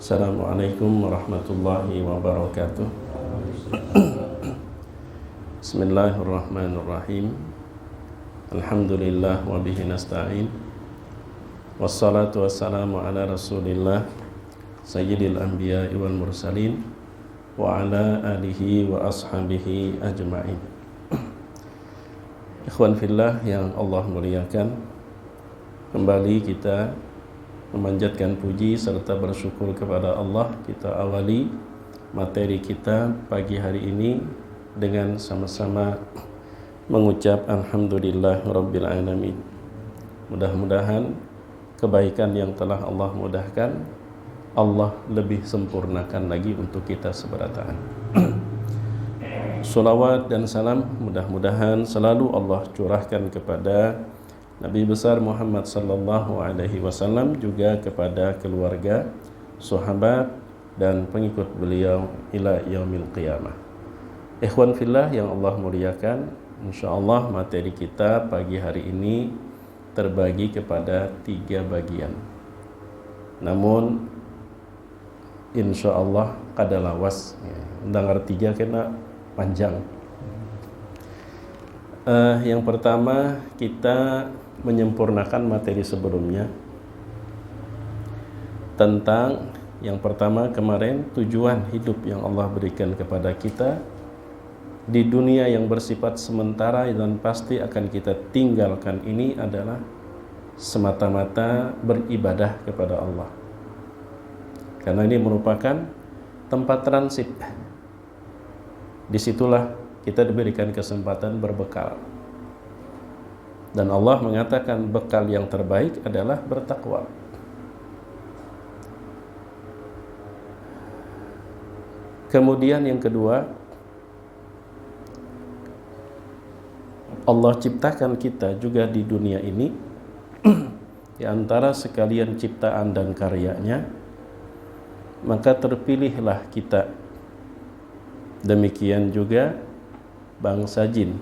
Assalamualaikum warahmatullahi wabarakatuh. Bismillahirrahmanirrahim. Alhamdulillah wa bihi nasta'in. Wassalatu wassalamu ala Rasulillah sayyidil anbiya'i wal mursalin wa ala alihi wa ashabihi ajma'in. Ikhwan fillah yang Allah muliakan, kembali kita memanjatkan puji serta bersyukur kepada Allah. Kita awali materi kita pagi hari ini dengan sama-sama mengucap Alhamdulillah Rabbil Alamin. Mudah-mudahan kebaikan yang telah Allah mudahkan, Allah lebih sempurnakan lagi untuk kita seberataan. Salawat dan salam mudah-mudahan selalu Allah curahkan kepada Nabi besar Muhammad sallallahu alaihi wasallam, juga kepada keluarga, sahabat dan pengikut beliau ila yaumil qiyamah. Ikhwan fillah yang Allah muliakan, insyaallah materi kita pagi hari ini terbagi kepada 3 bagian. Namun insyaallah kada lawas dengar 3 kena panjang. Yang pertama, kita menyempurnakan materi sebelumnya tentang yang pertama kemarin, tujuan hidup yang Allah berikan kepada kita di dunia yang bersifat sementara dan pasti akan kita tinggalkan ini adalah semata-mata beribadah kepada Allah, karena ini merupakan tempat transit. Disitulah kita diberikan kesempatan berbekal. Dan Allah mengatakan bekal yang terbaik adalah bertakwa. Kemudian yang kedua, Allah ciptakan kita juga di dunia ini di antara sekalian ciptaan dan karyanya, maka terpilihlah kita. Demikian juga bangsa jin,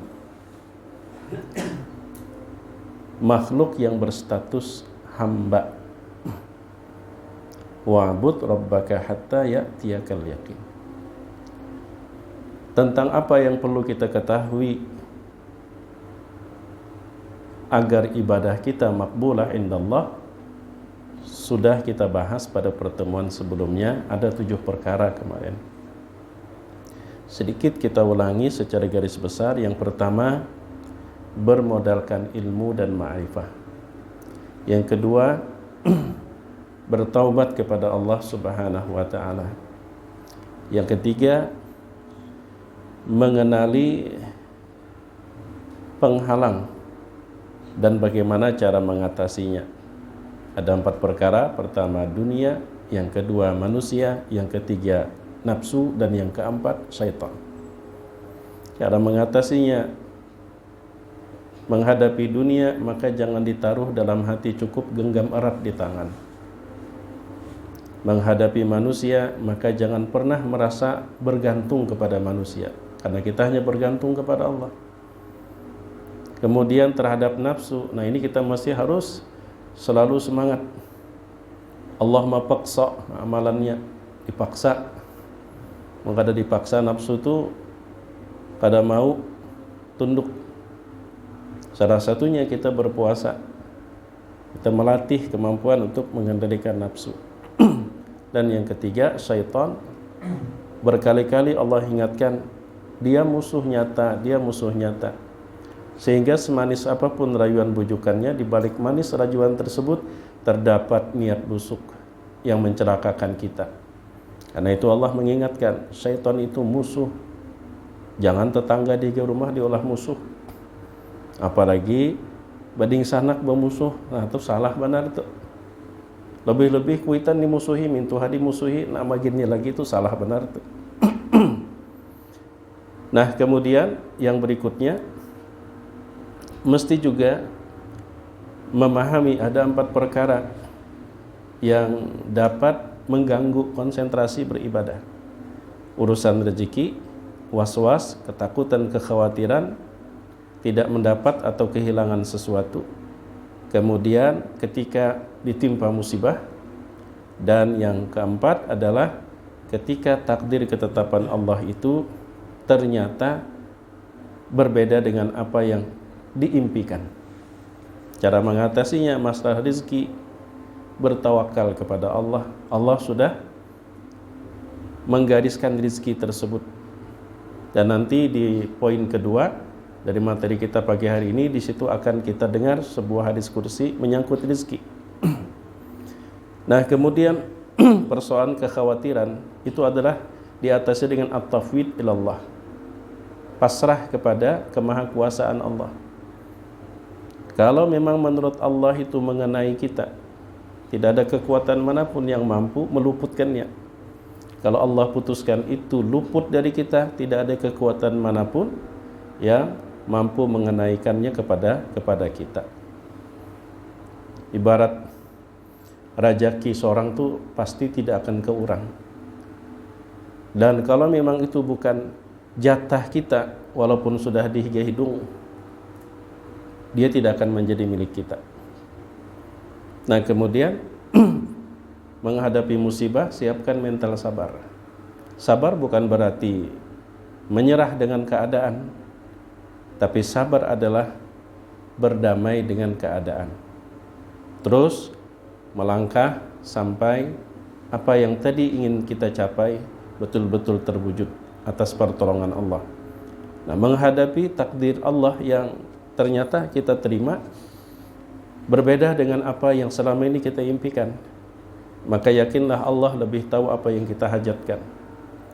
makhluk yang berstatus hamba. Wa'bud rabbaka hatta ya'tiyakal yaqin. Tentang apa yang perlu kita ketahui agar ibadah kita makbulah indallah sudah kita bahas pada pertemuan sebelumnya. Ada 7 perkara kemarin. Sedikit kita ulangi secara garis besar. Yang pertama, bermodalkan ilmu dan ma'rifah. Yang kedua, bertaubat kepada Allah Subhanahu wa ta'ala. Yang ketiga, mengenali penghalang dan bagaimana cara mengatasinya. Ada 4 perkara. Pertama, dunia. Yang kedua, manusia. Yang ketiga, nafsu. Dan yang keempat, syaitan. Cara mengatasinya: menghadapi dunia, maka jangan ditaruh dalam hati, cukup genggam erat di tangan. Menghadapi manusia, maka jangan pernah merasa bergantung kepada manusia, karena kita hanya bergantung kepada Allah. Kemudian terhadap nafsu, nah ini kita masih harus selalu semangat. Allah mapaksa amalannya, dipaksa. Maka ada dipaksa, nafsu itu pada mau tunduk. Salah satunya kita berpuasa. Kita melatih kemampuan untuk mengendalikan nafsu. Dan yang ketiga, syaitan. Berkali-kali Allah ingatkan, dia musuh nyata, dia musuh nyata. Sehingga semanis apapun rayuan bujukannya, di balik manis rayuan tersebut terdapat niat busuk yang mencelakakan kita. Karena itu Allah mengingatkan, syaitan itu musuh. Jangan tetangga di rumah diolah musuh. Apalagi bading sanak bermusuh. Nah itu salah benar itu. Lebih-lebih kuitan dimusuhi, mintu hadi musuhi, nama gini lagi itu salah benar itu. Nah kemudian yang berikutnya, mesti juga memahami ada 4 perkara yang dapat mengganggu konsentrasi beribadah. Urusan rezeki, was-was, ketakutan, kekhawatiran, tidak mendapat atau kehilangan sesuatu. Kemudian ketika ditimpa musibah, Dan yang keempat adalah ketika takdir ketetapan Allah itu ternyata berbeda dengan apa yang diimpikan. Cara mengatasinya masalah rezeki, bertawakal kepada Allah. Allah sudah menggariskan rezeki tersebut. Dan nanti di poin kedua dari materi kita pagi hari ini, di situ akan kita dengar sebuah hadis kursi menyangkut rezeki. Nah, kemudian persoalan kekhawatiran itu adalah diatasi dengan at-tafwid ilallah, pasrah kepada kemahakuasaan Allah. Kalau memang menurut Allah itu mengenai kita, tidak ada kekuatan manapun yang mampu meluputkannya. Kalau Allah putuskan itu luput dari kita, tidak ada kekuatan manapun yang mampu mengenaikannya kepada kita. Ibarat rezeki seorang tuh pasti tidak akan keurang. Dan kalau memang itu bukan jatah kita, walaupun sudah di hidung, dia tidak akan menjadi milik kita. Nah, kemudian menghadapi musibah, siapkan mental sabar. Sabar bukan berarti menyerah dengan keadaan, tapi sabar adalah berdamai dengan keadaan. Terus melangkah sampai apa yang tadi ingin kita capai betul-betul terwujud atas pertolongan Allah. Nah, menghadapi takdir Allah yang ternyata kita terima berbeda dengan apa yang selama ini kita impikan, maka yakinlah Allah lebih tahu apa yang kita hajatkan.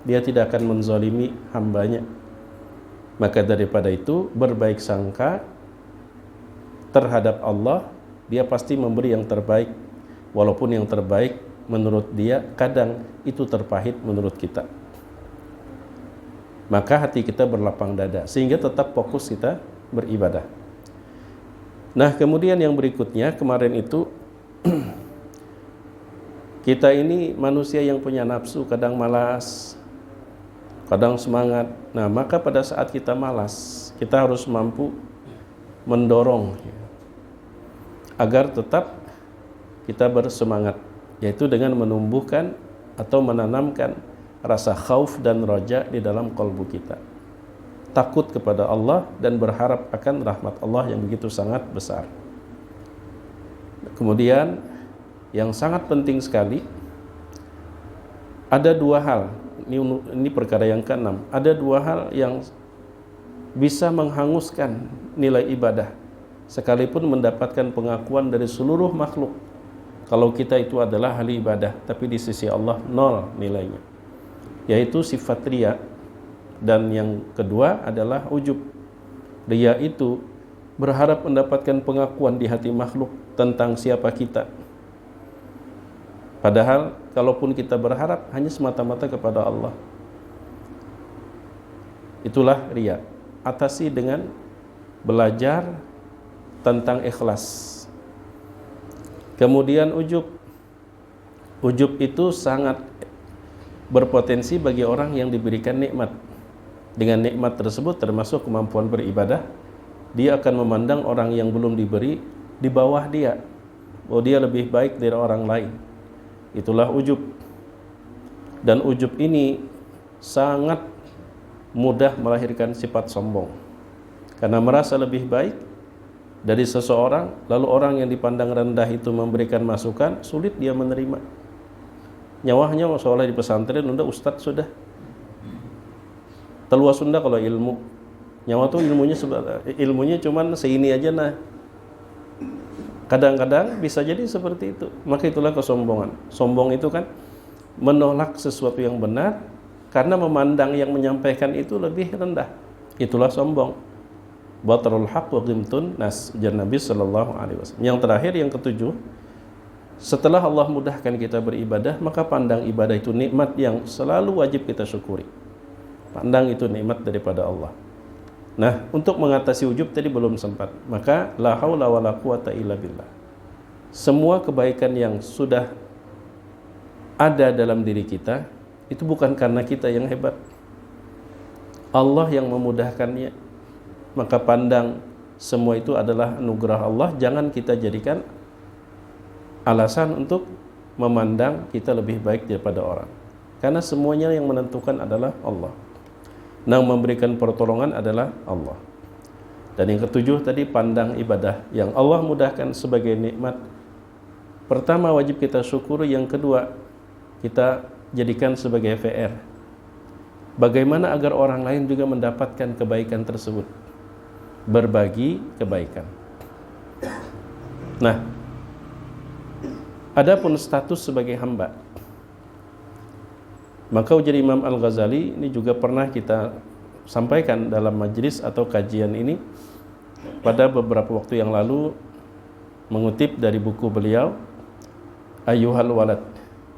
Dia tidak akan menzalimi hambanya. Maka daripada itu, berbaik sangka terhadap Allah. Dia pasti memberi yang terbaik, walaupun yang terbaik menurut dia kadang itu terpahit menurut kita. Maka hati kita berlapang dada sehingga tetap fokus kita beribadah. Nah, kemudian yang berikutnya, kemarin itu kita ini manusia yang punya nafsu, kadang malas, kadang semangat. Nah, maka pada saat kita malas, kita harus mampu mendorong agar tetap kita bersemangat, yaitu dengan menumbuhkan atau menanamkan rasa khauf dan raja di dalam kalbu kita. Takut kepada Allah dan berharap akan rahmat Allah yang begitu sangat besar. Kemudian yang sangat penting sekali, ada dua hal, ini perkara yang keenam, ada dua hal yang bisa menghanguskan nilai ibadah sekalipun mendapatkan pengakuan dari seluruh makhluk kalau kita itu adalah ahli ibadah, tapi di sisi Allah nol nilainya, yaitu sifat riya. Dan yang kedua adalah ujub. Riya itu berharap mendapatkan pengakuan di hati makhluk tentang siapa kita, padahal kalaupun kita berharap hanya semata-mata kepada Allah. Itulah riya. Atasi dengan belajar tentang ikhlas. Kemudian ujub. Ujub itu sangat berpotensi bagi orang yang diberikan nikmat. Dengan nikmat tersebut termasuk kemampuan beribadah, dia akan memandang orang yang belum diberi di bawah dia, bahwa dia lebih baik dari orang lain. Itulah ujub. Dan ujub ini sangat mudah melahirkan sifat sombong. Karena merasa lebih baik dari seseorang, lalu orang yang dipandang rendah itu memberikan masukan, sulit dia menerima. Nyawahnya seolah di pesantren udah ustadz sudah. Teluas Sunda kalau ilmu. Nyawa tuh ilmunya cuman seini aja. Nah, kadang-kadang bisa jadi seperti itu. Maka itulah kesombongan. Sombong itu kan menolak sesuatu yang benar karena memandang yang menyampaikan itu lebih rendah. Itulah sombong. Batarul haq wa ghimtun nas, ujar Nabi sallallahu alaihi wasallam. Yang terakhir, yang ketujuh, setelah Allah mudahkan kita beribadah, maka pandang ibadah itu nikmat yang selalu wajib kita syukuri. Pandang itu nikmat daripada Allah. Nah, untuk mengatasi ujub tadi belum sempat. Maka la haula wala quwata illa billah. Semua kebaikan yang sudah ada dalam diri kita itu bukan karena kita yang hebat. Allah yang memudahkannya. Maka pandang semua itu adalah anugerah Allah. Jangan kita jadikan alasan untuk memandang kita lebih baik daripada orang. Karena semuanya yang menentukan adalah Allah. Yang memberikan pertolongan adalah Allah. Dan yang ketujuh tadi, pandang ibadah yang Allah mudahkan sebagai nikmat. Pertama wajib kita syukuri, yang kedua kita jadikan sebagai VR. Bagaimana agar orang lain juga mendapatkan kebaikan tersebut? Berbagi kebaikan. Nah, adapun status sebagai hamba, maka ujar Imam Al-Ghazali, ini juga pernah kita sampaikan dalam majelis atau kajian ini pada beberapa waktu yang lalu, mengutip dari buku beliau Ayyuhal Walad,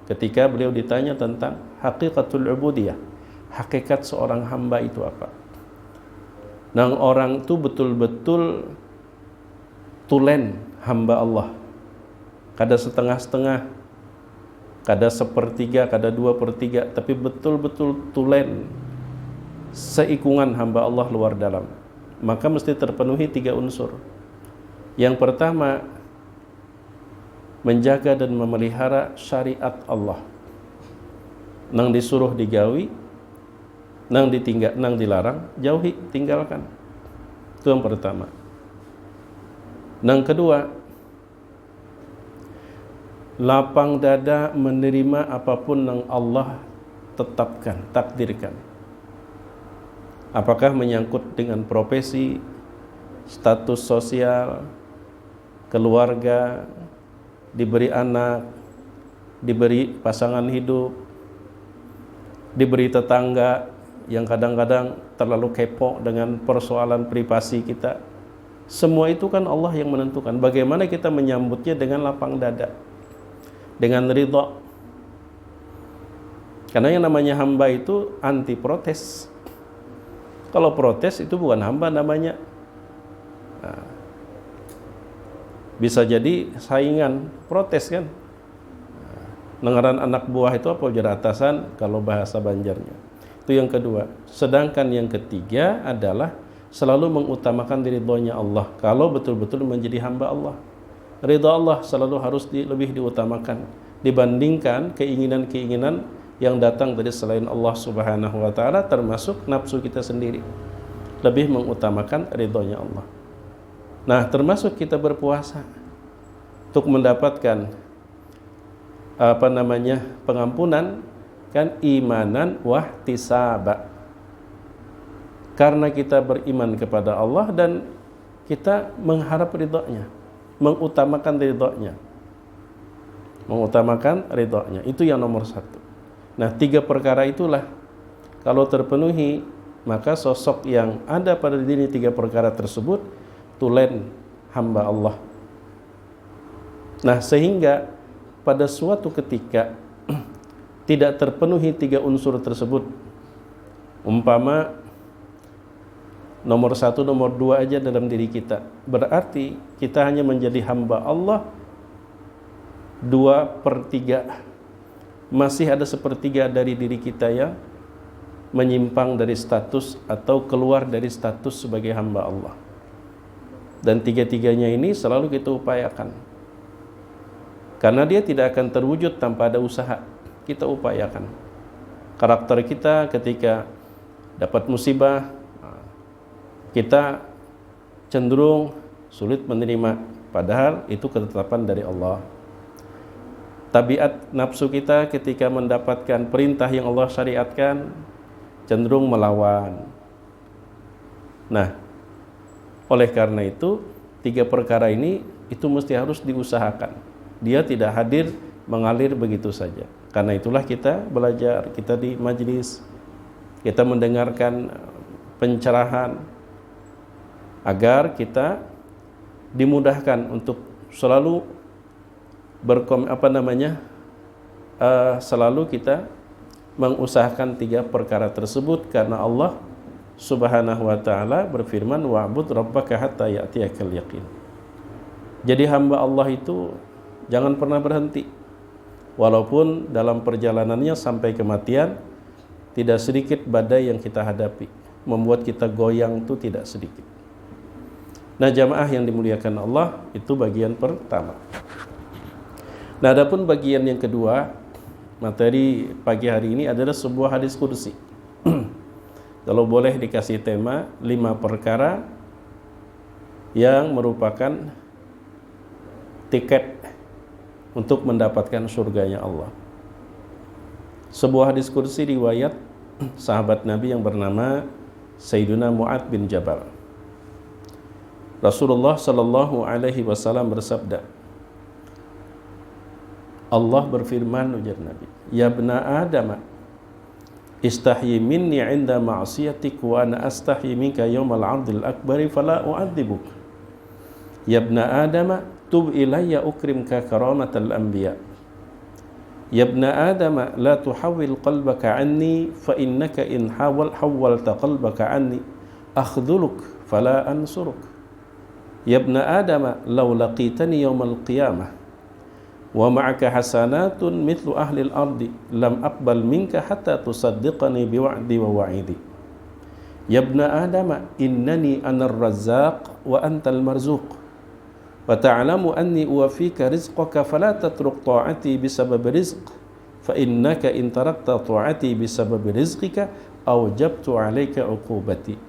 ketika beliau ditanya tentang hakikatul ubudiyah, hakikat seorang hamba itu apa. Nang orang itu betul-betul tulen hamba Allah, kada setengah-setengah, kada sepertiga, kada 2/3, tapi betul-betul tulen seikungan hamba Allah luar dalam. Maka mesti terpenuhi 3 unsur. Yang pertama, menjaga dan memelihara syariat Allah. Nang disuruh digawi, nang dilarang jauhi, tinggalkan. Itu yang pertama. Yang kedua, lapang dada menerima apapun yang Allah tetapkan, takdirkan. Apakah menyangkut dengan profesi, status sosial, keluarga, diberi anak, diberi pasangan hidup, diberi tetangga yang kadang-kadang terlalu kepo dengan persoalan privasi kita. Semua itu kan Allah yang menentukan. Bagaimana kita menyambutnya dengan lapang dada, dengan ridha. Karena yang namanya hamba itu anti protes. Kalau protes itu bukan hamba namanya. Nah, bisa jadi saingan, protes kan. Nengaran anak buah itu apa, ujar atasan kalau bahasa Banjarnya. Itu yang kedua. Sedangkan yang ketiga adalah selalu mengutamakan ridhonya Allah. Kalau betul-betul menjadi hamba Allah, ridha Allah selalu harus lebih diutamakan dibandingkan keinginan-keinginan yang datang dari selain Allah Subhanahu wa taala, termasuk nafsu kita sendiri. Lebih mengutamakan ridhonya Allah. Nah, termasuk kita berpuasa untuk mendapatkan pengampunan, kan imanan wahtisaba. Karena kita beriman kepada Allah dan kita mengharap ridhonya, mengutamakan ridhonya. Mengutamakan ridhonya, itu yang nomor 1. Nah, 3 perkara itulah kalau terpenuhi, maka sosok yang ada pada diri 3 perkara tersebut tulen hamba Allah. Nah, sehingga pada suatu ketika tidak terpenuhi 3 unsur tersebut, umpama nomor 1, nomor 2 aja dalam diri kita, berarti kita hanya menjadi hamba Allah 2/3. Masih ada 1/3 dari diri kita yang menyimpang dari status atau keluar dari status sebagai hamba Allah. Dan 3-3-nya ini selalu kita upayakan. Karena dia tidak akan terwujud tanpa ada usaha. Kita upayakan. Karakter kita ketika dapat musibah, kita cenderung sulit menerima, padahal itu ketetapan dari Allah. Tabiat nafsu kita ketika mendapatkan perintah yang Allah syariatkan cenderung melawan. Nah, oleh karena itu 3 perkara ini itu mesti harus diusahakan. Dia tidak hadir mengalir begitu saja. Karena itulah kita belajar, kita di majelis, kita mendengarkan pencerahan agar kita dimudahkan untuk selalu selalu kita mengusahakan 3 perkara tersebut, karena Allah Subhanahu wa taala berfirman, wa'bud rabbaka hatta ya'tiyakal yaqin. Jadi hamba Allah itu jangan pernah berhenti, walaupun dalam perjalanannya sampai kematian tidak sedikit badai yang kita hadapi, membuat kita goyang itu tidak sedikit. Nah, jamaah yang dimuliakan Allah, itu bagian pertama. Nah, adapun bagian yang kedua, materi pagi hari ini adalah sebuah hadis qudsi. Kalau boleh dikasih tema 5 perkara yang merupakan tiket untuk mendapatkan surganya Allah. Sebuah hadis qudsi riwayat sahabat Nabi yang bernama Sayyiduna Mu'ad bin Jabal. Rasulullah sallallahu alaihi wasallam bersabda, Allah berfirman, ujar Nabi, "Ya bna Adam, istahyi minni 'inda ma'siyatik wa ana astahyi minka yawmal 'ardil akbari fala u'adzibuk. Ya bna Adam, tub ilayya ukrimka karamatal anbiya. Ya bna Adam, la tuhawwil qalbaka 'anni fa innaka in hawwalta qalbaka 'anni akhdhuluk fala ansuruk. Ya bna Adam, law laqitani yawmal qiyamah wa ma'aka hasanatun mithlu ahli al-ardi lam aqbal minka hatta tusaddiqani biwa'di wa wa'idi. Ya ibna Adam, innani anar razzaq wa antal marzuq wa ta'lamu anni uwafika rizqaka fala tatruk ta'ati bisabab rizq fa innaka in tarakta ta'ati bisabab rizqika awjabtu 'alayka 'uqubati.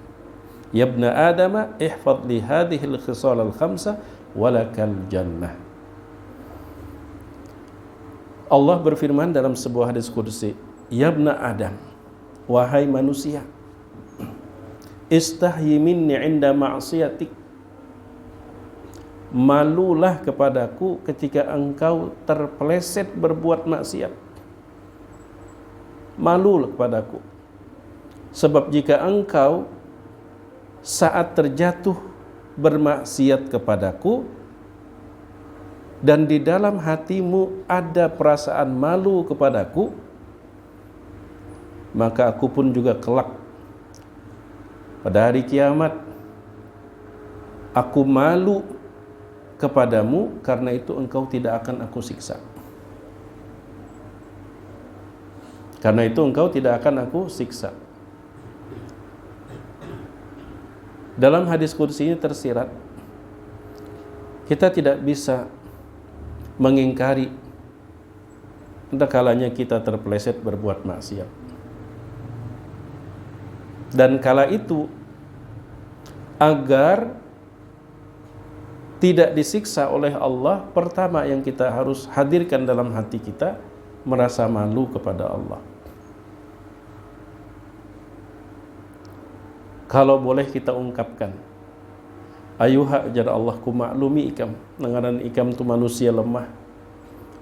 Ya ibna Adam, ihfaz li hadhihi al-khisal al-khamsa wa lakal jannah." Allah berfirman dalam sebuah hadis qudsi, "Ya ibna Adam, wahai manusia, istahyi minni 'inda ma'siyatik." Malulah kepadaku ketika engkau terpeleset berbuat maksiat. Malulah kepadaku. Sebab jika engkau saat terjatuh bermaksiat kepadaku dan di dalam hatimu ada perasaan malu kepadaku, maka aku pun juga kelak pada hari kiamat aku malu kepadamu, karena itu engkau tidak akan aku siksa. Karena itu engkau tidak akan aku siksa. Dalam hadis qudsi ini tersirat, kita tidak bisa mengingkari entah kalanya kita terpeleset berbuat maksiat. Dan kala itu, agar tidak disiksa oleh Allah, pertama yang kita harus hadirkan dalam hati kita, merasa malu kepada Allah. Kalau boleh kita ungkapkan, ayuha jar Allah, ku maklumi ikam, nangaran ikam tu manusia lemah,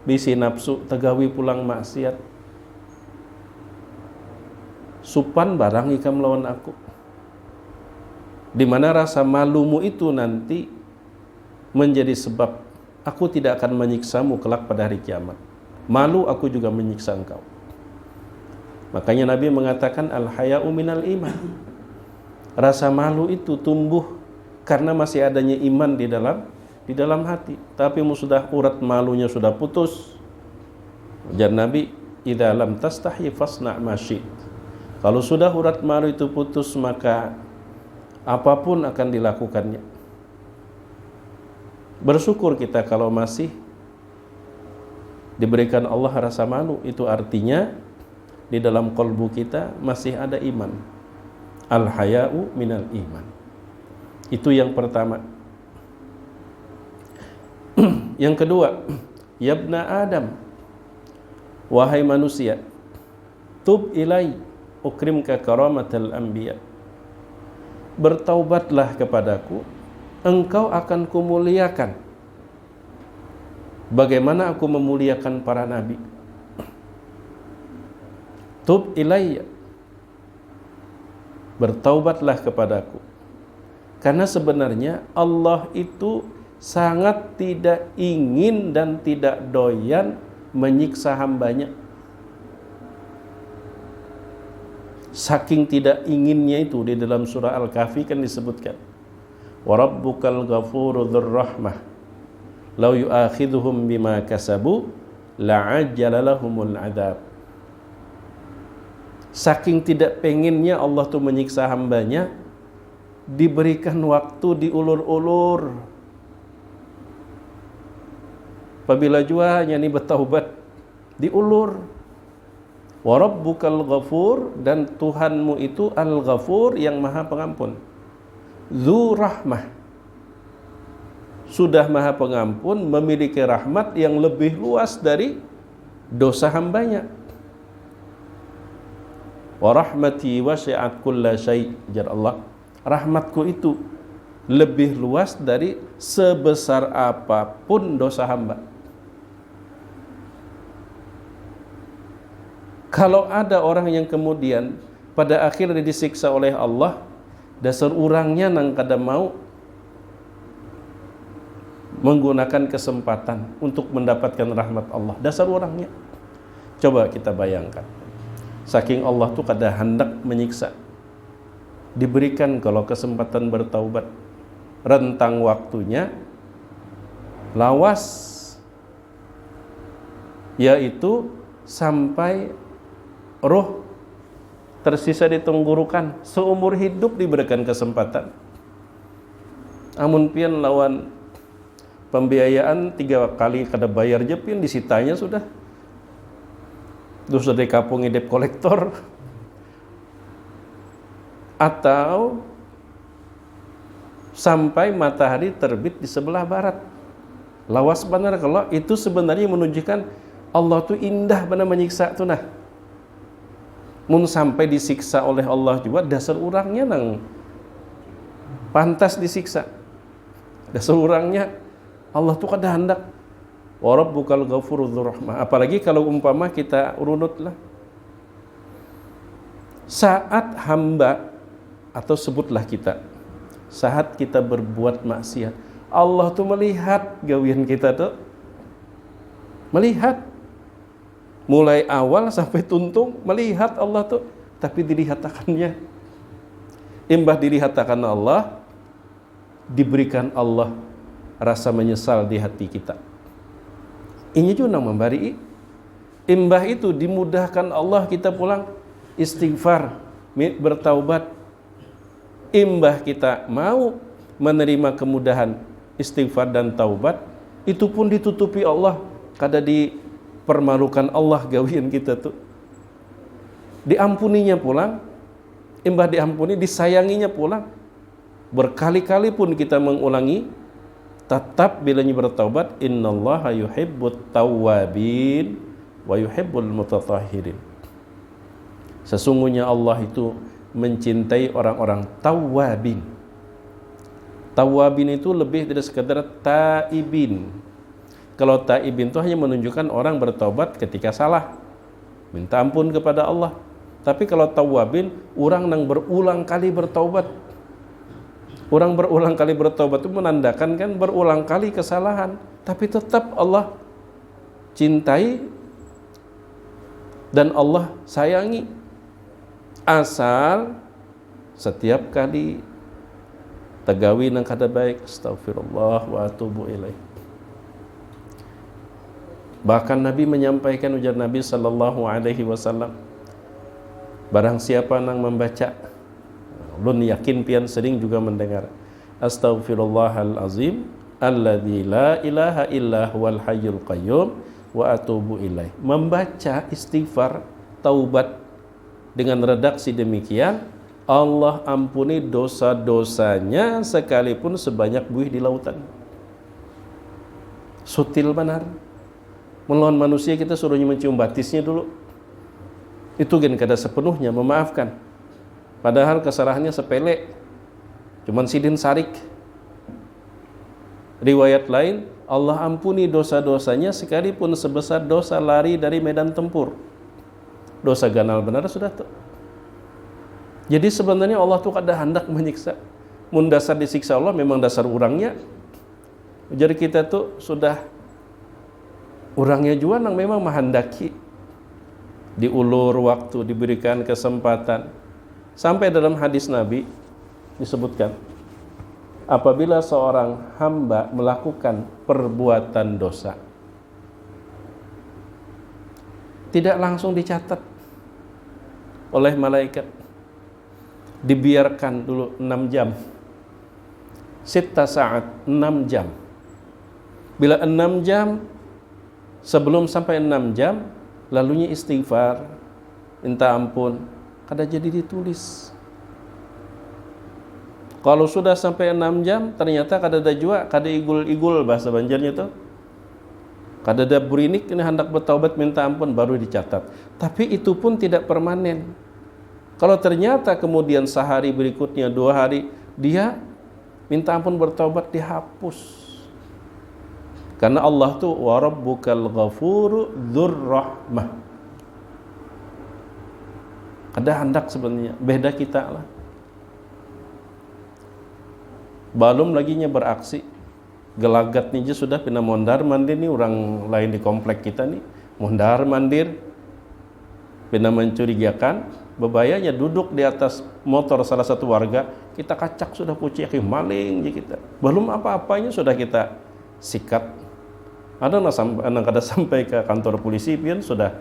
bisi nafsu, tegawi pulang maksiat, supan barang ikam lawan aku. Di mana rasa malumu itu nanti menjadi sebab aku tidak akan menyiksamu kelak pada hari kiamat. Malu aku juga menyiksa engkau. Makanya Nabi mengatakan al-haya'u minal iman. Rasa malu itu tumbuh karena masih adanya iman di dalam hati. Tapi sudah urat malunya sudah putus. Ujar Nabi, idza lam tastahi fasna' ma syi'ta. Kalau sudah urat malu itu putus, maka apapun akan dilakukannya. Bersyukur kita kalau masih diberikan Allah rasa malu. Itu artinya di dalam kalbu kita masih ada iman. Al-haya'u minal iman. Itu yang pertama. Yang kedua, ya ibna Adam, wahai manusia, tub ilai ukrimka karamatal anbiya. Bertaubatlah kepadaku, engkau akan kumuliakan bagaimana aku memuliakan para nabi. Tub ilayya, bertaubatlah kepadaku. Karena sebenarnya Allah itu sangat tidak ingin dan tidak doyan menyiksa hambanya. Saking tidak inginnya itu, di dalam surah Al-Kahfi kan disebutkan, wa rabbukal ghafuru dzur rahmah law yu'akhidhuhum bima kasabu la'ajjala lahumul adzab. Saking tidak pengennya Allah tuh menyiksa hambanya, diberikan waktu diulur-ulur. Apabila jua nyani bertaubat diulur. Wa rabbukal ghafur, dan Tuhanmu itu al-ghafur yang maha pengampun. Dzu rahmah, sudah maha pengampun, memiliki rahmat yang lebih luas dari dosa hambanya. Wa rahmati wasi'at kulla syai', jar Allah, rahmatku itu lebih luas dari sebesar apapun dosa hamba. Kalau ada orang yang kemudian pada akhirnya disiksa oleh Allah, dasar orangnya nang kada mau menggunakan kesempatan untuk mendapatkan rahmat Allah. Dasar orangnya. Coba kita bayangkan. Saking Allah tuh kada hendak menyiksa. Diberikan kalau kesempatan bertaubat. Rentang waktunya lawas, yaitu sampai roh tersisa di tenggorokan. Seumur hidup diberikan kesempatan. Amun pian lawan pembiayaan 3 kali kada bayar jepin disitanya sudah. Terus dari kapung debt kolektor. Atau sampai matahari terbit di sebelah barat. Lawas benar, kalau itu sebenarnya menunjukkan Allah tuh indah benar menyiksa tuh nah. Mun sampai disiksa oleh Allah juga, dasar orangnya nang pantas disiksa. Dasar orangnya Allah tuh kada hendak. Wa rabbukal ghafuru dzur rahmah. Apalagi kalau umpama kita runutlah. Saat hamba, atau sebutlah kita, saat kita berbuat maksiat, Allah tuh melihat gawian kita tuh. Melihat. Mulai awal sampai tuntung, melihat Allah tuh. Tapi dilihatakannya. Imbah dilihatakan Allah, diberikan Allah rasa menyesal di hati kita. Ini juga memberi. Imbah itu dimudahkan Allah kita pulang istighfar, bertaubat. Imbah kita mau menerima kemudahan istighfar dan taubat, itu pun ditutupi Allah, kada dipermalukan Allah gawian kita tuh. Diampuninya pulang, imbah diampuni disayanginya pulang. Berkali-kali pun kita mengulangi, tetap bilanya bertaubat, innallaha yuhibbut tawwabin wa yuhibbul mutatahhirin. Sesungguhnya Allah itu mencintai orang-orang tawwabin. Tawwabin itu lebih dari sekadar taibin. Kalau taibin itu hanya menunjukkan orang bertaubat ketika salah, minta ampun kepada Allah. Tapi kalau tawwabin, orang yang berulang kali bertaubat. Orang berulang kali bertaubat itu menandakan kan berulang kali kesalahan, tapi tetap Allah cintai dan Allah sayangi. Asal setiap kali tegawi nang kada baik, astagfirullah wa atubu ilaih. Bahkan Nabi menyampaikan, ujar Nabi sallallahu alaihi wasallam, barang siapa nang membaca, ulun yakin pian sering juga mendengar, astaghfirullahal azim alladzi la ilaha illa huwal hayyul qayyum wa atubu ilaih. Membaca istighfar, taubat dengan redaksi demikian, Allah ampuni dosa-dosanya sekalipun sebanyak buih di lautan. Sutil benar. Melawan manusia kita suruhnya mencium batisnya dulu. Itu kan kada sepenuhnya memaafkan. Padahal kesalahannya sepele, cuman sidin sarik. Riwayat lain, Allah ampuni dosa-dosanya sekalipun sebesar dosa lari dari medan tempur. Dosa ganal benar sudah tuh. Jadi sebenarnya Allah tuh kada hendak menyiksa. Mun dasar disiksa Allah memang dasar orangnya. Jadi kita tuh sudah orangnya juga nang memang menghendaki diulur waktu, diberikan kesempatan. Sampai dalam hadis Nabi disebutkan, apabila seorang hamba melakukan perbuatan dosa, tidak langsung dicatat oleh malaikat, dibiarkan dulu 6 jam, sitta saat, 6 jam. Bila 6 jam Sebelum sampai 6 jam, lalunya istighfar, minta ampun, kada jadi ditulis. Kalau sudah sampai 6 jam, ternyata kada ada jua, kada igul-igul bahasa Banjarnya itu. Kada ada burinik, ini hendak bertaubat minta ampun, baru dicatat. Tapi itu pun tidak permanen. Kalau ternyata kemudian sehari berikutnya, 2 hari, dia minta ampun bertaubat, dihapus. Karena Allah tuh wa rabbukal ghafuru dzur rahmah. Ada hendak sebenarnya, beda kita lah. Belum laginya beraksi, gelagat nih sudah pina mondar mandir nih, orang lain di komplek kita nih mondar mandir, pina mencurigakan. Bebayanya duduk di atas motor salah satu warga, kita kacak sudah pucik maling je kita. Belum apa-apanya sudah kita sikat. Ada anak kada sampai ke kantor polisi pian sudah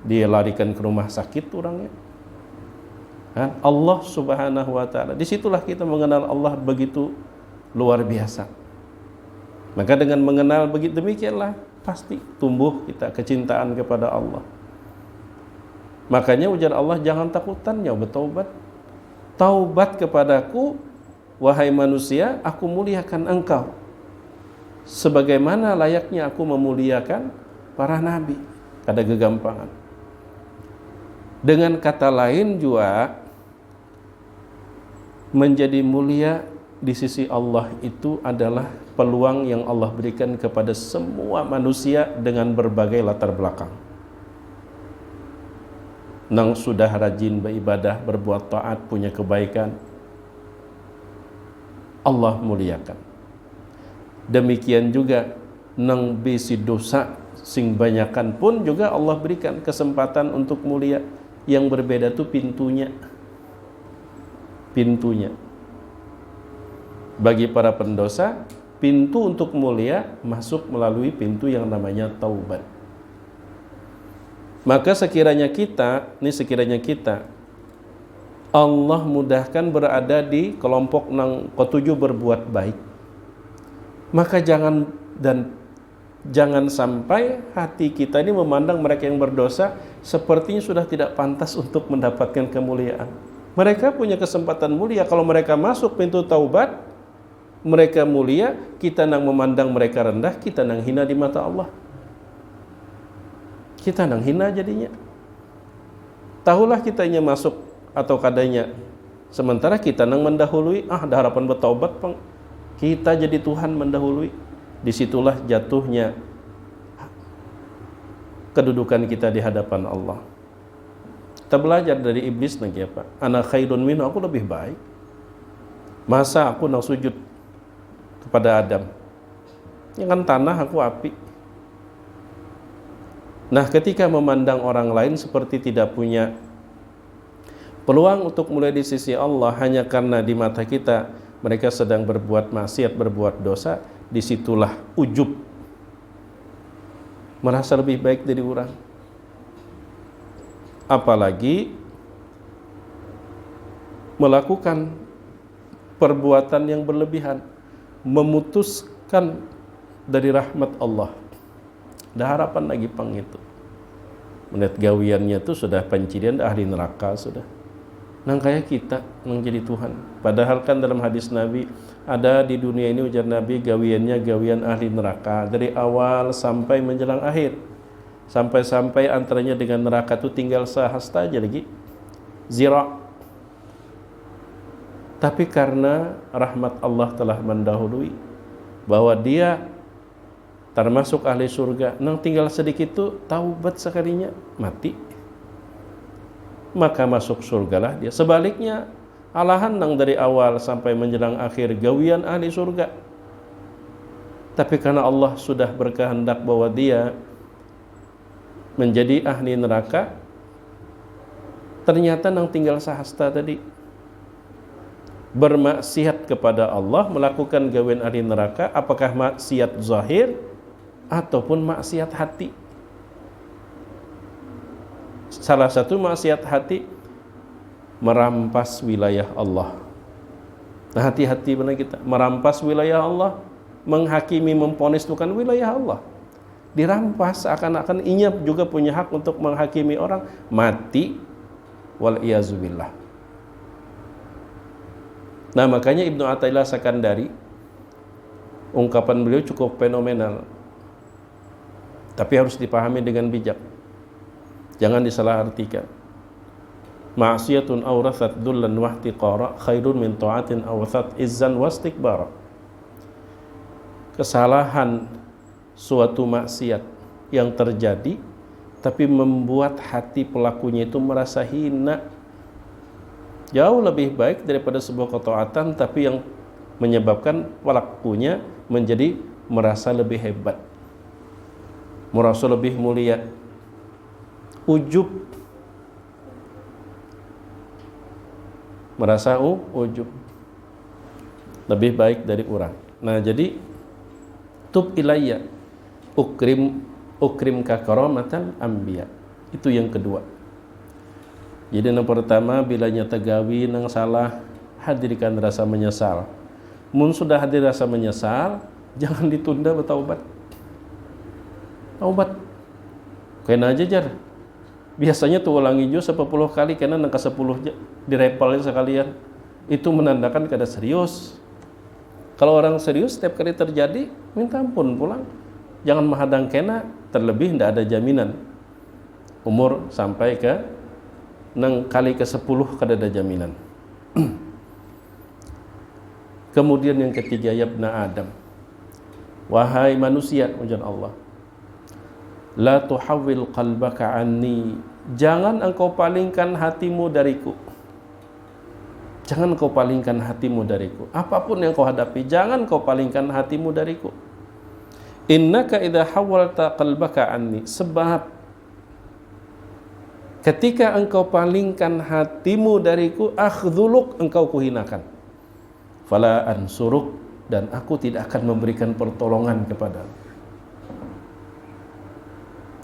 dilarikan ke rumah sakit orangnya. Allah Subhanahu wa taala. Disitulah kita mengenal Allah begitu luar biasa. Maka dengan mengenal begitu demikianlah pasti tumbuh kita kecintaan kepada Allah. Makanya ujar Allah, jangan takutan ya bertaubat. Taubat kepadaku wahai manusia, aku muliakan engkau sebagaimana layaknya aku memuliakan para nabi. Kada gegampangan. Dengan kata lain juga, menjadi mulia di sisi Allah itu adalah peluang yang Allah berikan kepada semua manusia dengan berbagai latar belakang. Nang sudah rajin beribadah, berbuat taat, punya kebaikan, Allah muliakan. Demikian juga nang bisi dosa sing banyakan pun juga Allah berikan kesempatan untuk mulia. Yang berbeda tuh pintunya. Bagi para pendosa, pintu untuk mulia masuk melalui pintu yang namanya taubat. Maka sekiranya kita Allah mudahkan berada di kelompok nang ketujuh berbuat baik, maka jangan sampai hati kita ini memandang mereka yang berdosa sepertinya sudah tidak pantas untuk mendapatkan kemuliaan. Mereka punya kesempatan mulia. Kalau mereka masuk pintu taubat, mereka mulia. Kita nang memandang mereka rendah, kita nang hina di mata Allah. Kita nang hina jadinya. Tahulah kitanya masuk atau kadanya, sementara kita nang mendahului, ada harapan bertaubat pang. Kita jadi Tuhan mendahului. Disitulah jatuhnya kedudukan kita di hadapan Allah. Kita belajar dari iblis lagi apa? Ana khairun minhu, aku lebih baik. Masa aku nang sujud kepada Adam? Ya kan tanah, aku api. Nah, ketika memandang orang lain seperti tidak punya peluang untuk mulai di sisi Allah hanya karena di mata kita mereka sedang berbuat maksiat, berbuat dosa, disitulah ujub, merasa lebih baik dari orang. Apalagi melakukan perbuatan yang berlebihan, memutuskan dari rahmat Allah. Dah harapan lagi pang itu. Menit gawiannya itu sudah pencirian ahli neraka sudah. Nang kayak kita nang jadi Tuhan. Padahal kan dalam hadis Nabi ada di dunia ini ujar Nabi gawiannya gawian ahli neraka dari awal sampai menjelang akhir. Sampai-sampai antaranya dengan neraka itu tinggal sehasta aja lagi. Zira. Tapi karena rahmat Allah telah mendahului bahwa dia termasuk ahli surga, nang tinggal sedikit itu taubat sekalinya mati, maka masuk surgalah dia. Sebaliknya alahan nang dari awal sampai menjelang akhir gawian ahli surga, tapi karena Allah sudah berkehendak bahwa dia menjadi ahli neraka, ternyata nang tinggal sahasta tadi bermaksiat kepada Allah, melakukan gawian ahli neraka, apakah maksiat zahir ataupun maksiat hati. Salah satu maksiat hati merampas wilayah Allah. Nah, hati-hati benar kita merampas wilayah Allah, menghakimi, memponis bukan wilayah Allah. dirampas, seakan-akan inyap juga punya hak untuk menghakimi orang, mati wal iyazubillah. Nah, makanya Ibnu Athaillah Sakandari, ungkapan beliau cukup fenomenal, tapi harus dipahami dengan bijak, jangan disalahartikan. Ma'siyatun awrathat dullan wahtiqara khairun min ta'atin awrathat izzan wastikbara. Kesalahan suatu maksiat yang terjadi tapi membuat hati pelakunya itu merasa hina, jauh lebih baik daripada sebuah ketaatan tapi yang menyebabkan pelakunya menjadi merasa lebih hebat, merasa lebih mulia, ujub, merasa ujub, lebih baik dari orang. Nah, jadi tub ilayya ukrim ka karamatan anbiya. Itu yang kedua. Jadi yang pertama, bila nyata gawi nang salah, hadirkan rasa menyesal. Mun sudah hadir rasa menyesal, jangan ditunda bertaubat. Taubat. Kena aja jar. Biasanya tuh ulangi jo 10 kali, karena nang ke 10 direpelin sekalian. Itu menandakan kada serius. Kalau orang serius, setiap kali terjadi minta ampun pulang. Jangan menghadang kena, terlebih tidak ada jaminan umur sampai ke nang kali ke 10 kada ada jaminan. Kemudian yang ketiga, ya ibna Adam, wahai manusia, ujar Allah, la tuhawwil qalbaka anni, jangan engkau palingkan hatimu dariku. Jangan kau palingkan hatimu dariku. Apapun yang kau hadapi, jangan kau palingkan hatimu dariku. Innaka idza hawalta qalbaka anni, sebab ketika engkau palingkan hatimu dariku, akhdhuluk, engkau kuhinakan. Fala ansuruk, dan aku tidak akan memberikan pertolongan kepadamu.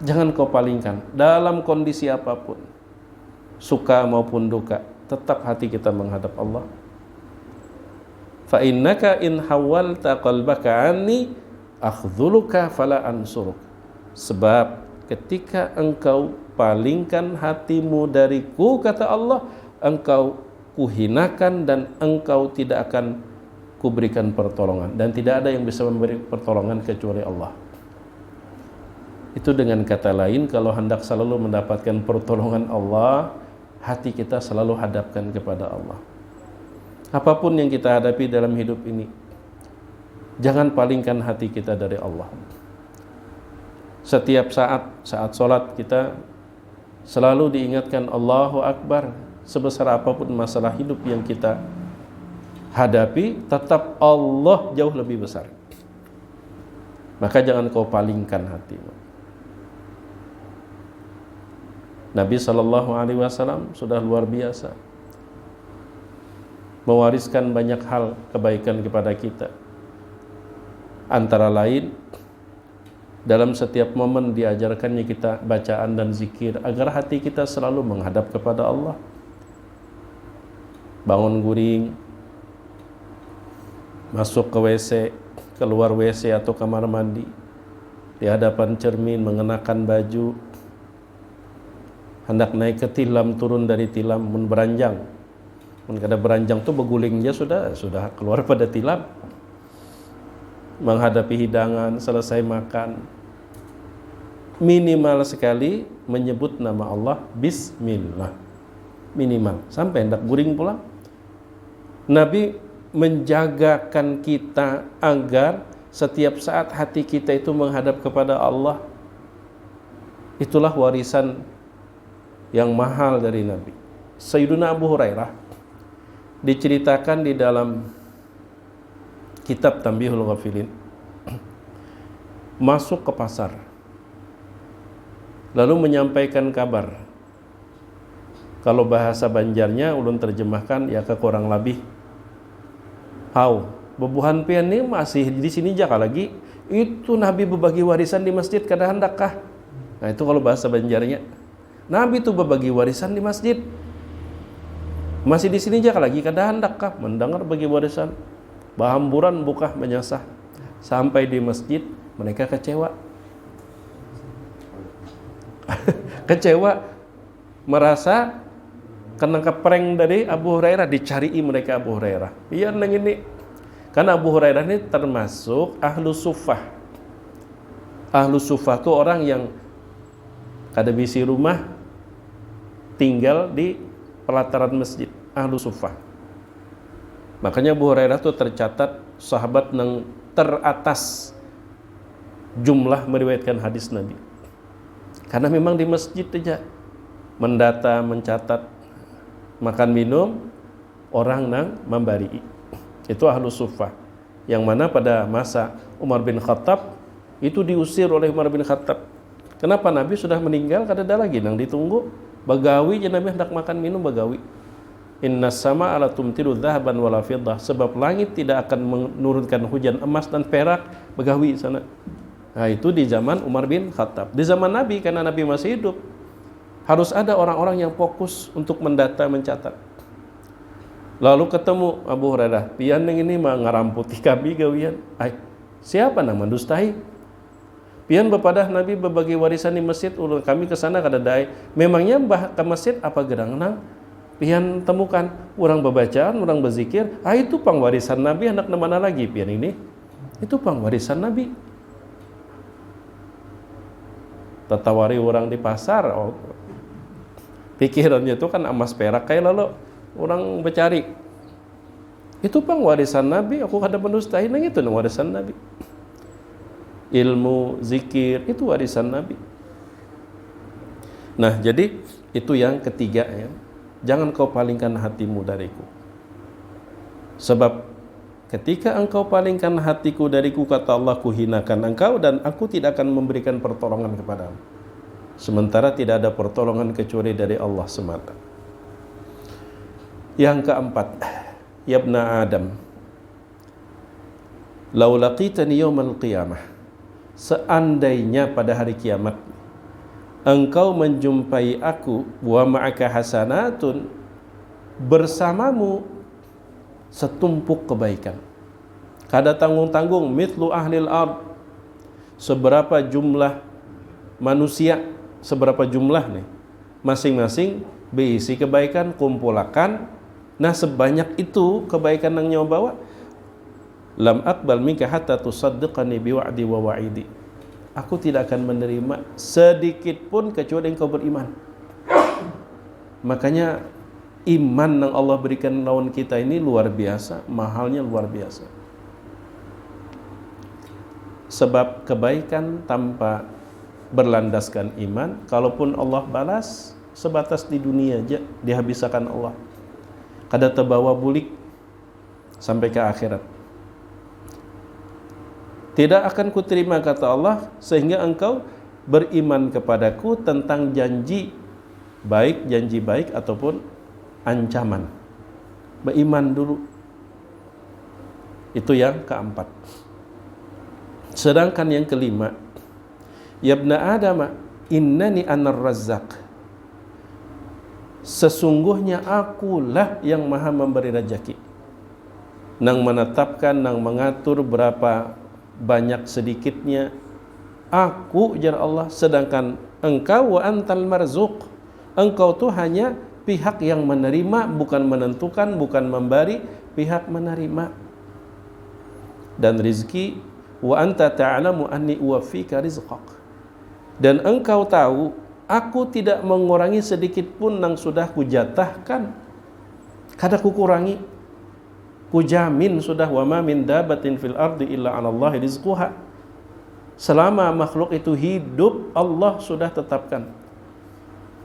Jangan kau palingkan dalam kondisi apapun, suka maupun duka, tetap hati kita menghadap Allah. Fa innaka in hawalta qalbaka anni akhdhuluka fala ansuruk, sebab ketika engkau palingkan hatimu dariku, kata Allah, engkau kuhinakan dan engkau tidak akan kuberikan pertolongan, dan tidak ada yang bisa memberi pertolongan kecuali Allah. Itu dengan kata lain, kalau hendak selalu mendapatkan pertolongan Allah, hati kita selalu hadapkan kepada Allah. Apapun yang kita hadapi dalam hidup ini, jangan palingkan hati kita dari Allah. Setiap saat sholat kita selalu diingatkan Allahu Akbar. Sebesar apapun masalah hidup yang kita hadapi, tetap Allah jauh lebih besar. Maka jangan kau palingkan hatimu. Nabi SAW sudah luar biasa mewariskan banyak hal kebaikan kepada kita. Antara lain, dalam setiap momen diajarkannya kita bacaan dan zikir agar hati kita selalu menghadap kepada Allah. Bangun guring, masuk ke WC, keluar WC atau kamar mandi, di hadapan cermin mengenakan baju, hendak naik ke tilam, turun dari tilam, mun beranjang. Mun kada beranjang tuh begulingnya sudah keluar pada tilam. Menghadapi hidangan, selesai makan, minimal sekali menyebut nama Allah, bismillah. Minimal, sampai hendak guring pulang. Nabi menjagakan kita agar setiap saat hati kita itu menghadap kepada Allah. Itulah warisan yang mahal dari Nabi. Sayyiduna Abu Hurairah diceritakan di dalam kitab Tanbihul Ghafilin, masuk ke pasar lalu menyampaikan kabar. Kalau bahasa Banjarnya ulun terjemahkan ya ke kurang lebih, hau bebuhan pian ini masih di sini jaka lagi, itu Nabi berbagi warisan di masjid kada hendakkah? Nah itu kalau bahasa Banjarnya, Nabi itu berbagi warisan di masjid, masih di sini jaka lagi kada hendakkah? Mendengar bagi warisan, bahamburan buka menyasah. Sampai di masjid mereka kecewa. Kecewa, merasa kena keprank dari Abu Hurairah, dicariin mereka Abu Hurairah. Iya neng ini, karena Abu Hurairah ini termasuk ahlu sufah. Ahlu sufah itu orang yang kada bisi rumah, tinggal di pelataran masjid. Ahlu sufah. Makanya Abu Hurairah itu tercatat sahabat yang teratas jumlah meriwayatkan hadis Nabi. Karena memang di masjid aja mendata, mencatat, makan minum, orang nang membari. Itu ahlu sufah. Yang mana pada masa Umar bin Khattab itu diusir oleh Umar bin Khattab. Kenapa? Nabi sudah meninggal, kada ada lagi nang ditunggu. Bagawi je Nabi hendak makan minum bagawi. Inna sama ala tumtiru dhahaban wala fiddah. Sebab langit tidak akan menurunkan hujan emas dan perak, bagawi sana. Nah itu di zaman Umar bin Khattab. Di zaman Nabi, karena Nabi masih hidup, harus ada orang-orang yang fokus untuk mendata, mencatat. Lalu ketemu Abu Hurairah, pian yang ini mah ngaramputi kami gawian. Siapa nama dustai? Pian bepadah Nabi berbagi warisan di masjid, ulun kami ke sana kada dai. Memangnya ke masjid apa gedang nang? Pian temukan orang bebacaan, orang berzikir. Itu pang warisan Nabi, hendak mana lagi pian ini? Itu pang warisan Nabi. Tatawari orang di pasar, pikirannya itu kan emas perak kayak lalu orang bercari. Itu pang warisan Nabi, aku kada mendustai nang itu nang warisan Nabi. Ilmu, zikir, itu warisan Nabi. Nah, jadi itu yang ketiga ya. Jangan kau palingkan hatimu dariku. Sebab ketika engkau palingkan hatiku dariku, kata Allah, kuhinakan engkau dan aku tidak akan memberikan pertolongan kepadamu. Sementara tidak ada pertolongan kecuali dari Allah semata. Yang keempat, ya ibna Adam, lau laqitani yawmal qiyamah, seandainya pada hari kiamat engkau menjumpai aku, wa ma'aka hasanatun, bersamamu setumpuk kebaikan, kada tanggung-tanggung, mithlu ahlil ard, seberapa jumlah manusia, seberapa jumlah nih, masing-masing berisi kebaikan, kumpulakan. Nah sebanyak itu kebaikan yang nyawa bawa, lam aqbal minka hatta tusaddiqani biwa'di wa wa'idi, aku tidak akan menerima sedikit pun kecuali engkau beriman. Makanya iman yang Allah berikan lawan kita ini luar biasa, mahalnya luar biasa. Sebab kebaikan tanpa berlandaskan iman, kalaupun Allah balas, sebatas di dunia aja dihabiskan Allah, kada terbawa bulik sampai ke akhirat. Tidak akan kuterima, kata Allah, sehingga engkau beriman kepadaku tentang janji baik ataupun ancaman. Beriman dulu. Itu yang keempat. Sedangkan yang kelima, ya ibna Adam, innani anar razzaq, sesungguhnya akulah yang maha memberi rezeki, nang menetapkan, nang mengatur berapa banyak sedikitnya, aku jar Allah. Sedangkan engkau wa antal marzuq, engkau tuh hanya pihak yang menerima, bukan menentukan, bukan memberi, pihak menerima. Dan rizki, wa anta ta'lamu anni uwaffika rizqak, dan engkau tahu aku tidak mengurangi sedikit pun yang sudah kujatahkan, kada kukurangi, kujamin sudah. Wa ma min dabatin fil ardi illa 'ala Allahi rizquha, selama makhluk itu hidup Allah sudah tetapkan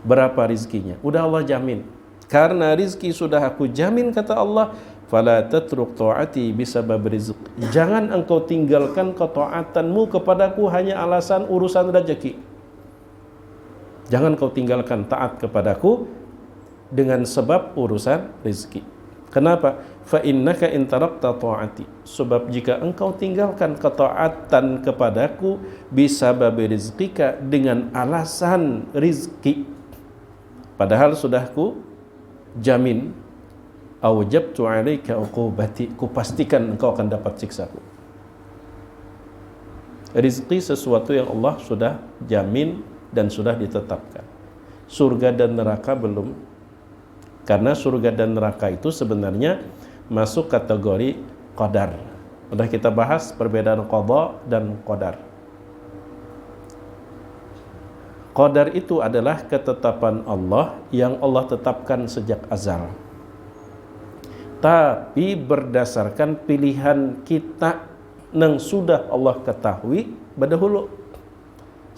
berapa rizkinya, udah Allah jamin. Karena rizki sudah aku jamin, kata Allah, fala tatruk ta'ati bisabab rizq, jangan engkau tinggalkan ketaatanmu kepadaku hanya alasan urusan rezeki. Jangan kau tinggalkan taat kepadaku dengan sebab urusan rizki. Kenapa? Fa innaka in tarakta ta'ati, sebab jika engkau tinggalkan ketaatan kepadaku bisabab rizqika, dengan alasan rizki, padahal sudah ku jamin, awjabtu 'alaika uqubati, ku pastikan engkau akan dapat siksaku. Rizki sesuatu yang Allah sudah jamin dan sudah ditetapkan. Surga dan neraka belum, karena surga dan neraka itu sebenarnya masuk kategori qadar. Sudah kita bahas perbedaan qada dan qadar. Qadar itu adalah ketetapan Allah yang Allah tetapkan sejak azal, tapi berdasarkan pilihan kita yang sudah Allah ketahui berdahulu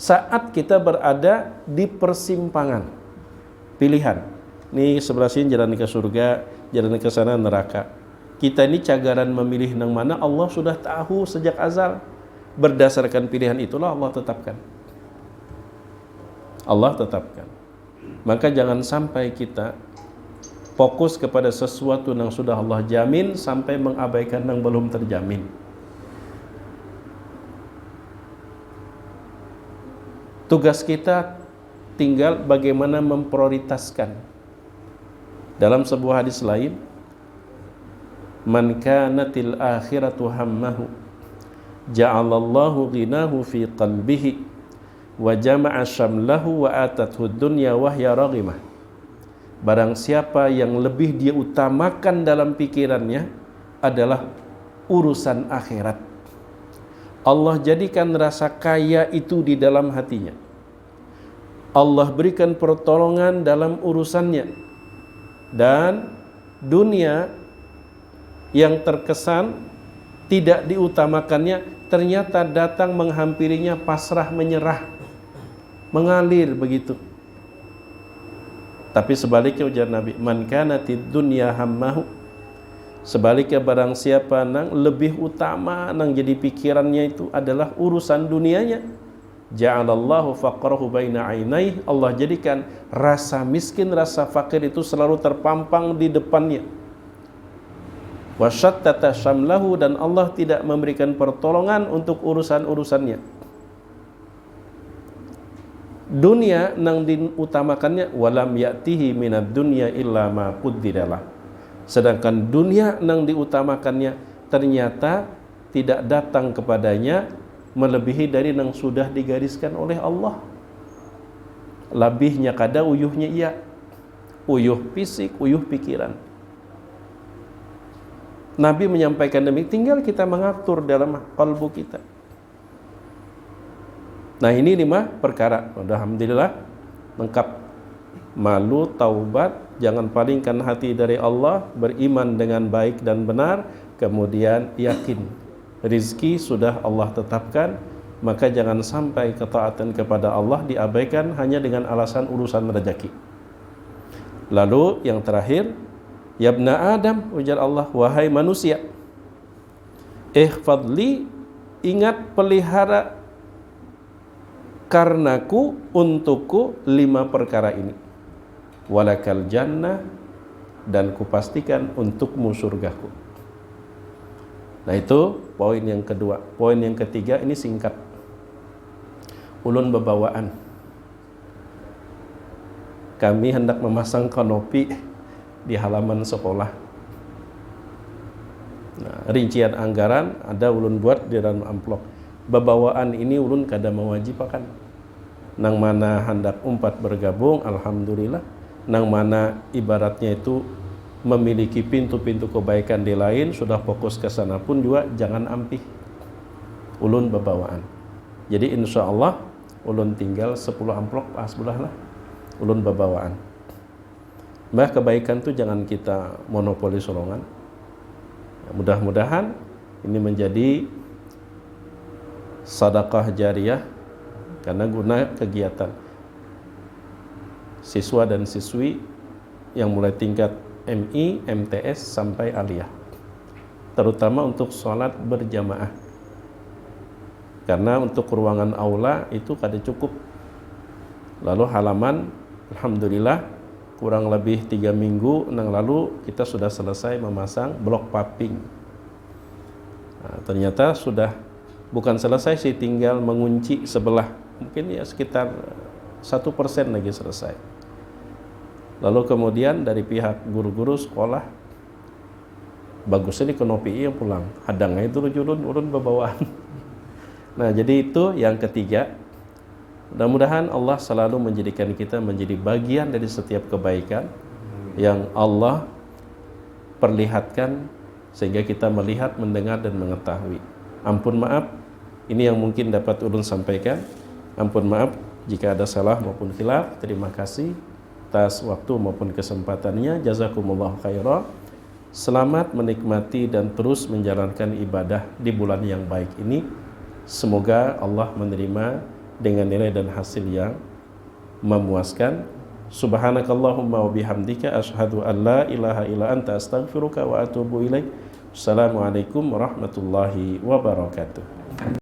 saat kita berada di persimpangan pilihan. Ini sebelah sini jalan ke surga, jalan ke sana neraka. Kita ini cagaran memilih yang mana Allah sudah tahu sejak azal. Berdasarkan pilihan itulah Allah tetapkan. Allah tetapkan. Maka jangan sampai kita fokus kepada sesuatu yang sudah Allah jamin sampai mengabaikan yang belum terjamin. Tugas kita tinggal bagaimana memprioritaskan. Dalam sebuah hadis lain, man kanatil akhiratu hammahu ja'alallahu ghinahu fi qalbihi wa jama'a syamlahu wa atathu dunya wa hiya raghimah. Barang siapa yang lebih dia utamakan dalam pikirannya adalah urusan akhirat, Allah jadikan rasa kaya itu di dalam hatinya. Allah berikan pertolongan dalam urusannya, dan dunia yang terkesan tidak diutamakannya ternyata datang menghampirinya pasrah menyerah, mengalir begitu. Tapi sebaliknya ujar Nabi, man kanatid dunya hammahu, sebaliknya barang siapa nang lebih utama nang jadi pikirannya itu adalah urusan dunianya, ja'alallahu faqrahu baina ainai, Allah jadikan rasa miskin, rasa fakir itu selalu terpampang di depannya. Wa syattata syamlahu, dan Allah tidak memberikan pertolongan untuk urusan-urusannya. Dunia nang diutamakannya, walam ya'tihi minad dunya illa ma quddidalah. Sedangkan dunia nang diutamakannya ternyata tidak datang kepadanya melebihi dari yang sudah digariskan oleh Allah. Labihnya kada uyuhnya iya, uyuh fisik, uyuh pikiran. Nabi menyampaikan demikian, tinggal kita mengatur dalam kalbu kita. Nah, ini 5 perkara. Alhamdulillah lengkap. Malu, taubat, jangan palingkan hati dari Allah, beriman dengan baik dan benar, kemudian yakin rizki sudah Allah tetapkan, maka jangan sampai ketaatan kepada Allah diabaikan hanya dengan alasan urusan rezeki. Lalu yang terakhir, ya ibna Adam, ujar Allah, wahai manusia, ihfadli, ingat pelihara karenaku, untukku 5 perkara ini. Walakal jannah, dan kupastikan untukmu surgaku. Nah, itu poin yang kedua. Poin yang ketiga ini singkat. Ulun bebawaan. Kami hendak memasang kanopi di halaman sekolah. Nah, rincian anggaran ada ulun buat di dalam amplop. Bebawaan ini ulun kada mewajibkan. Nang mana hendak umpat bergabung, alhamdulillah. Nang mana ibaratnya itu memiliki pintu-pintu kebaikan di lain, sudah fokus ke sana pun juga jangan ampih. Ulun bebawaan. Jadi insya Allah ulun tinggal 10 amplop pas belah lah. Ulun bebawaan. Mbah, kebaikan itu jangan kita monopoli solongan. Mudah-mudahan ini menjadi sedekah jariyah karena guna kegiatan siswa dan siswi yang mulai tingkat MI, MTS sampai aliyah, terutama untuk sholat berjamaah, karena untuk ruangan aula itu kada cukup. Lalu halaman, alhamdulillah kurang lebih 3 minggu yang lalu kita sudah selesai memasang blok paping. Nah, ternyata sudah bukan selesai sih, tinggal mengunci sebelah, mungkin ya sekitar 1% lagi selesai. Lalu kemudian dari pihak guru-guru sekolah, bagusnya di kenopi yang pulang, hadangnya itu urun bebawaan. Nah, jadi itu yang ketiga, Mudah-mudahan Allah selalu menjadikan kita menjadi bagian dari setiap kebaikan yang Allah perlihatkan sehingga kita melihat, mendengar dan mengetahui. Ampun maaf, ini yang mungkin dapat ulun sampaikan. Ampun maaf jika ada salah maupun khilaf. Terima kasih atas waktu maupun kesempatannya. Jazakumullah khairan. Selamat menikmati dan terus menjalankan ibadah di bulan yang baik ini. Semoga Allah menerima dengan nilai dan hasil yang memuaskan. Subhanakallahumma wa bihamdika asyhadu an la ilaha illa anta astaghfiruka wa atubu ilaik. Assalamualaikum warahmatullahi wabarakatuh.